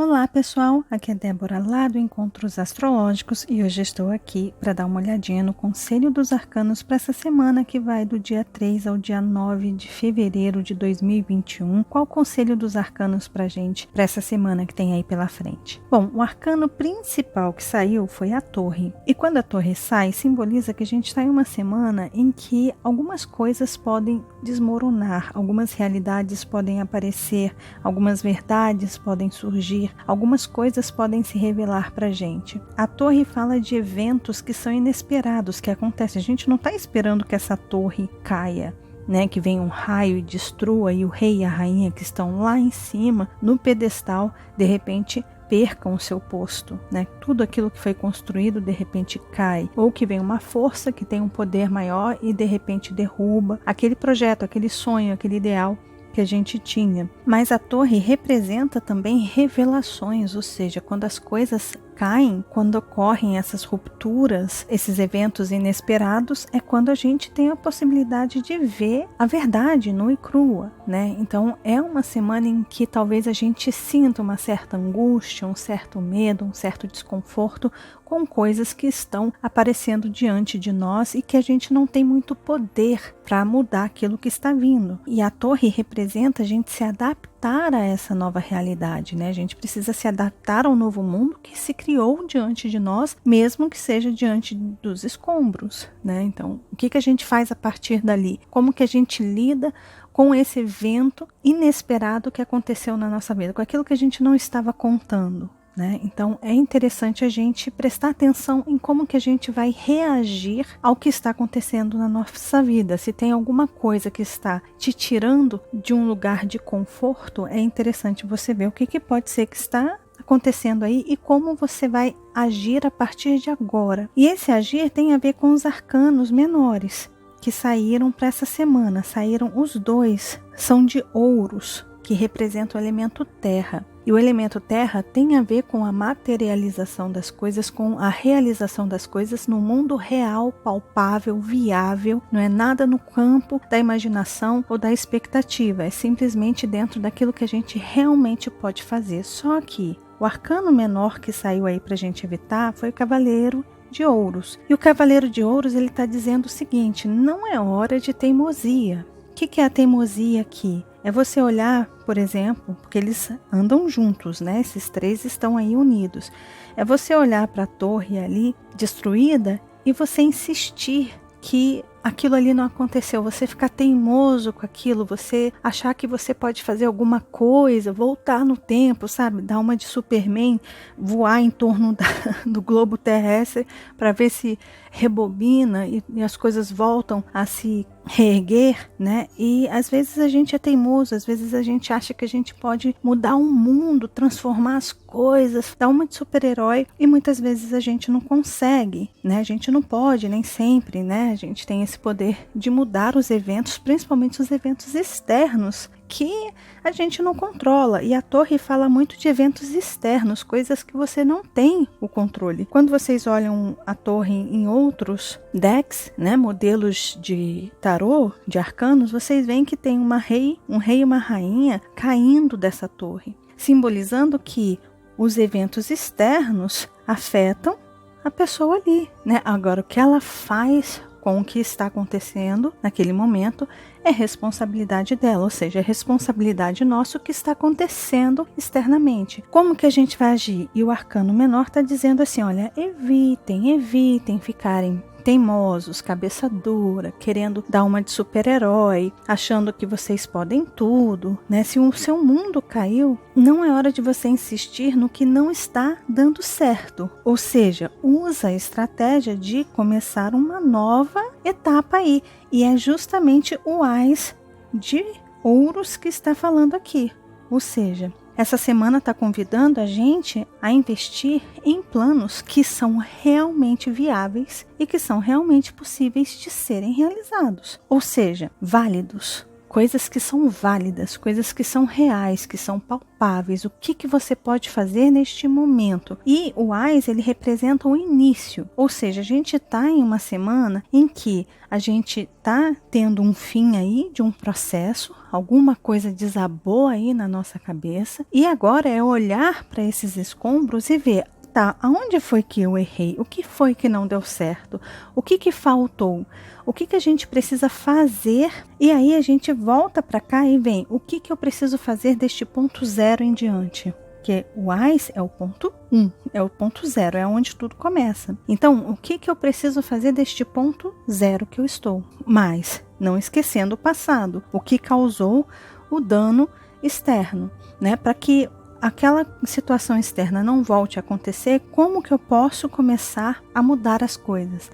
Olá pessoal, aqui é Débora lá do Encontros Astrológicos e hoje estou aqui para dar uma olhadinha no Conselho dos Arcanos para essa semana que vai do dia 3 ao dia 9 de fevereiro de 2021. Qual o Conselho dos Arcanos para gente, para essa semana que tem aí pela frente? Bom, o arcano principal que saiu foi a Torre. E quando a Torre sai, simboliza que a gente está em uma semana em que algumas coisas podem desmoronar, algumas realidades podem aparecer, algumas verdades podem surgir, algumas coisas podem se revelar para a gente. A torre fala de eventos que são inesperados, que acontecem. A gente não está esperando que essa torre caia, né? Que venha um raio e destrua e o rei e a rainha que estão lá em cima, no pedestal, de repente percam o seu posto, né? Tudo aquilo que foi construído de repente cai, ou que vem uma força que tem um poder maior e de repente derruba aquele projeto, aquele sonho, aquele ideal que a gente tinha. Mas a torre representa também revelações, ou seja, quando as coisas caem, quando ocorrem essas rupturas, esses eventos inesperados, é quando a gente tem a possibilidade de ver a verdade nua e crua, né? Então é uma semana em que talvez a gente sinta uma certa angústia, um certo medo, um certo desconforto com coisas que estão aparecendo diante de nós e que a gente não tem muito poder para mudar aquilo que está vindo. E a torre representa a gente se adaptar a essa nova realidade, né? A gente precisa se adaptar ao novo mundo que se criou diante de nós, mesmo que seja diante dos escombros, né? Então, o que a gente faz a partir dali? Como que a gente lida com esse evento inesperado que aconteceu na nossa vida, com aquilo que a gente não estava contando, né? Então é interessante a gente prestar atenção em como que a gente vai reagir ao que está acontecendo na nossa vida. Se tem alguma coisa que está te tirando de um lugar de conforto, é interessante você ver o que pode ser que está acontecendo aí e como você vai agir a partir de agora. E esse agir tem a ver com os arcanos menores que saíram para essa semana. Saíram os dois, são de ouros, que representam o elemento terra. E o elemento terra tem a ver com a materialização das coisas, com a realização das coisas no mundo real, palpável, viável. Não é nada no campo da imaginação ou da expectativa, é simplesmente dentro daquilo que a gente realmente pode fazer. Só que o arcano menor que saiu aí para a gente evitar foi o Cavaleiro de Ouros. E o Cavaleiro de Ouros, ele está dizendo o seguinte: não é hora de teimosia. O que é a teimosia aqui? É você olhar, por exemplo, porque eles andam juntos, né? Esses três estão aí unidos. É você olhar para a torre ali destruída e você insistir que aquilo ali não aconteceu, você ficar teimoso com aquilo, você achar que você pode fazer alguma coisa, voltar no tempo, sabe? Dar uma de Superman, voar em torno do globo terrestre para ver se rebobina e as coisas voltam a se reerguer, né? E às vezes a gente é teimoso, às vezes a gente acha que a gente pode mudar o mundo, transformar as coisas, dar uma de super-herói e muitas vezes a gente não consegue, né? A gente não pode, nem sempre, né? A gente tem esse poder de mudar os eventos, principalmente os eventos externos, que a gente não controla. E a torre fala muito de eventos externos, coisas que você não tem o controle. Quando vocês olham a torre em outros decks, né, modelos de tarô, de arcanos, vocês veem que tem um rei e uma rainha caindo dessa torre, simbolizando que os eventos externos afetam a pessoa ali, né? Agora, o que ela faz com o que está acontecendo naquele momento é responsabilidade dela, ou seja, é responsabilidade nossa o que está acontecendo externamente. Como que a gente vai agir? E o arcano menor está dizendo assim, olha, evitem ficarem teimosos, cabeça dura, querendo dar uma de super-herói, achando que vocês podem tudo, né? Se o seu mundo caiu, não é hora de você insistir no que não está dando certo. Ou seja, usa a estratégia de começar uma nova etapa aí. E é justamente o Ás de Ouros que está falando aqui. Ou seja, essa semana está convidando a gente a investir em planos que são realmente viáveis e que são realmente possíveis de serem realizados. Ou seja, válidos. coisas que são válidas, coisas que são reais, que são palpáveis. O que você pode fazer neste momento? E o AIS, ele representa o início, ou seja, a gente está em uma semana em que a gente está tendo um fim aí de um processo, alguma coisa desabou aí na nossa cabeça, e agora é olhar para esses escombros e ver, tá, aonde foi que eu errei? O que foi que não deu certo? O que faltou? O que a gente precisa fazer? E aí a gente volta para cá e vem, o que eu preciso fazer deste ponto zero em diante? Porque o AIS é o ponto 1, é o ponto zero, é onde tudo começa. Então, o que eu preciso fazer deste ponto zero que eu estou? Mas, não esquecendo o passado, o que causou o dano externo, né? Para que aquela situação externa não volte a acontecer, como que eu posso começar a mudar as coisas?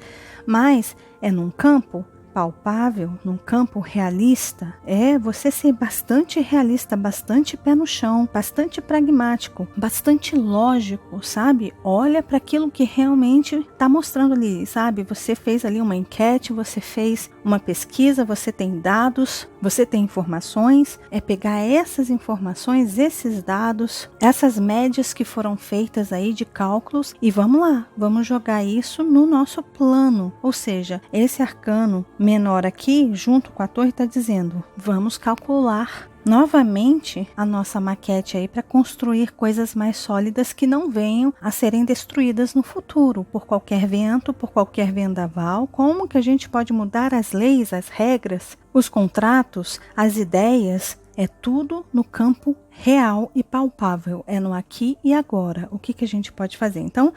Mas é num campo palpável, num campo realista, é você ser bastante realista, bastante pé no chão, bastante pragmático, bastante lógico, sabe? Olha para aquilo que realmente está mostrando ali, sabe? Você fez ali uma enquete, você fez uma pesquisa, você tem dados, você tem informações, é pegar essas informações, esses dados, essas médias que foram feitas aí de cálculos e vamos lá, vamos jogar isso no nosso plano, ou seja, esse arcano menor aqui, junto com a torre, está dizendo, vamos calcular novamente a nossa maquete aí para construir coisas mais sólidas que não venham a serem destruídas no futuro por qualquer vento, por qualquer vendaval. Como que a gente pode mudar as leis, as regras, os contratos, as ideias? É tudo no campo real e palpável, é no aqui e agora. O que a gente pode fazer? Então,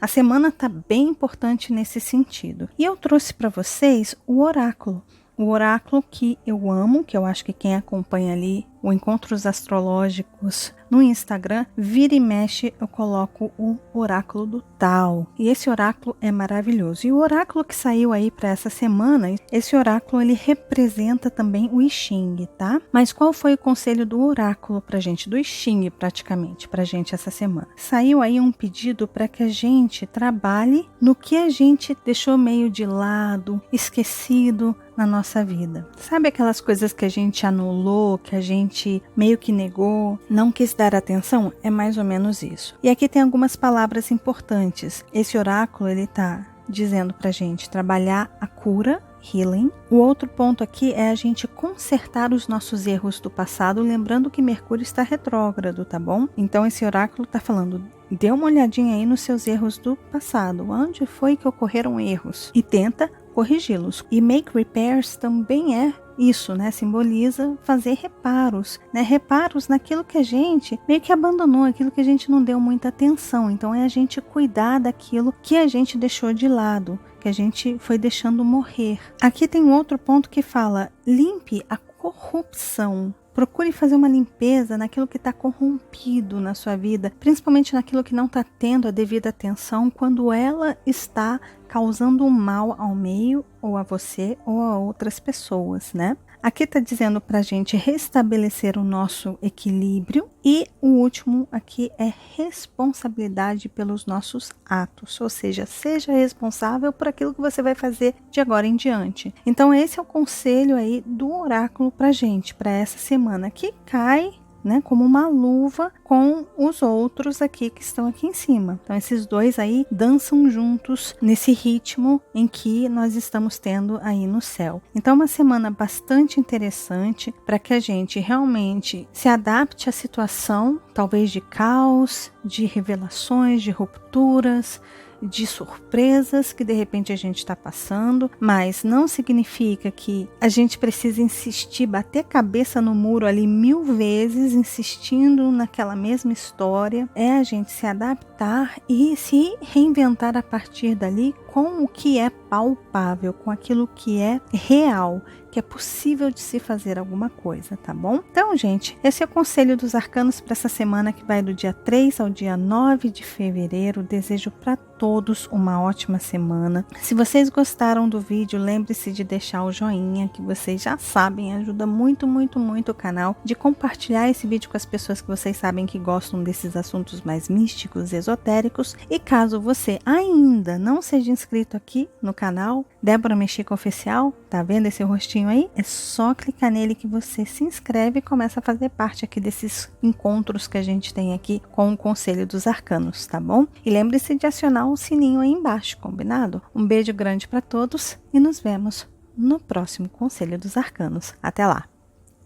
a semana está bem importante nesse sentido. E eu trouxe para vocês o oráculo. O oráculo que eu amo, que eu acho que quem acompanha ali o Encontros Astrológicos no Instagram, vira e mexe, eu coloco o oráculo do Tao. E esse oráculo é maravilhoso. E o oráculo que saiu aí para essa semana, esse oráculo ele representa também o I Ching, tá? Mas qual foi o conselho do oráculo pra gente, do I Ching praticamente, pra gente essa semana? Saiu aí um pedido para que a gente trabalhe no que a gente deixou meio de lado, esquecido na nossa vida. Sabe aquelas coisas que a gente anulou, que a gente meio que negou, não quis dar atenção? É mais ou menos isso. E aqui tem algumas palavras importantes. Esse oráculo, ele tá dizendo pra gente trabalhar a cura, healing. O outro ponto aqui é a gente consertar os nossos erros do passado, lembrando que Mercúrio está retrógrado, tá bom? Então esse oráculo tá falando, dê uma olhadinha aí nos seus erros do passado, onde foi que ocorreram erros e tenta corrigi-los. E make repairs também é isso, né? Simboliza fazer reparos, né? Reparos naquilo que a gente meio que abandonou, aquilo que a gente não deu muita atenção. Então é a gente cuidar daquilo que a gente deixou de lado, que a gente foi deixando morrer. Aqui tem um outro ponto que fala, limpe a corrupção. Procure fazer uma limpeza naquilo que está corrompido na sua vida, principalmente naquilo que não está tendo a devida atenção quando ela está causando um mal ao meio, ou a você, ou a outras pessoas, né? Aqui está dizendo para a gente restabelecer o nosso equilíbrio. E o último aqui é responsabilidade pelos nossos atos. Ou seja responsável por aquilo que você vai fazer de agora em diante. Então esse é o conselho aí do oráculo para a gente, para essa semana, que cai, né, como uma luva com os outros aqui que estão aqui em cima. Então esses dois aí dançam juntos nesse ritmo em que nós estamos tendo aí no céu. Então uma semana bastante interessante para que a gente realmente se adapte à situação, talvez de caos, de revelações, de rupturas, de surpresas que de repente a gente está passando, mas não significa que a gente precisa insistir, bater cabeça no muro ali 1000 vezes, insistindo naquela mesma história. É a gente se adaptar e se reinventar a partir dali com o que é palpável, com aquilo que é real, que é possível de se fazer alguma coisa, tá bom? Então, gente, esse é o conselho dos arcanos para essa semana que vai do dia 3 ao dia 9 de fevereiro. Desejo para todos uma ótima semana. Se vocês gostaram do vídeo, lembre-se de deixar o joinha, que vocês já sabem, ajuda muito, muito, muito o canal, de compartilhar esse vídeo com as pessoas que vocês sabem que gostam desses assuntos mais místicos e esotéricos. E caso você ainda não seja inscrito aqui no canal Débora Mexica Oficial, tá vendo esse rostinho aí? É só clicar nele que você se inscreve e começa a fazer parte aqui desses encontros que a gente tem aqui com o Conselho dos Arcanos, tá bom? E lembre-se de acionar o sininho aí embaixo, combinado? Um beijo grande para todos e nos vemos no próximo Conselho dos Arcanos. Até lá.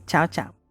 Tchau, tchau.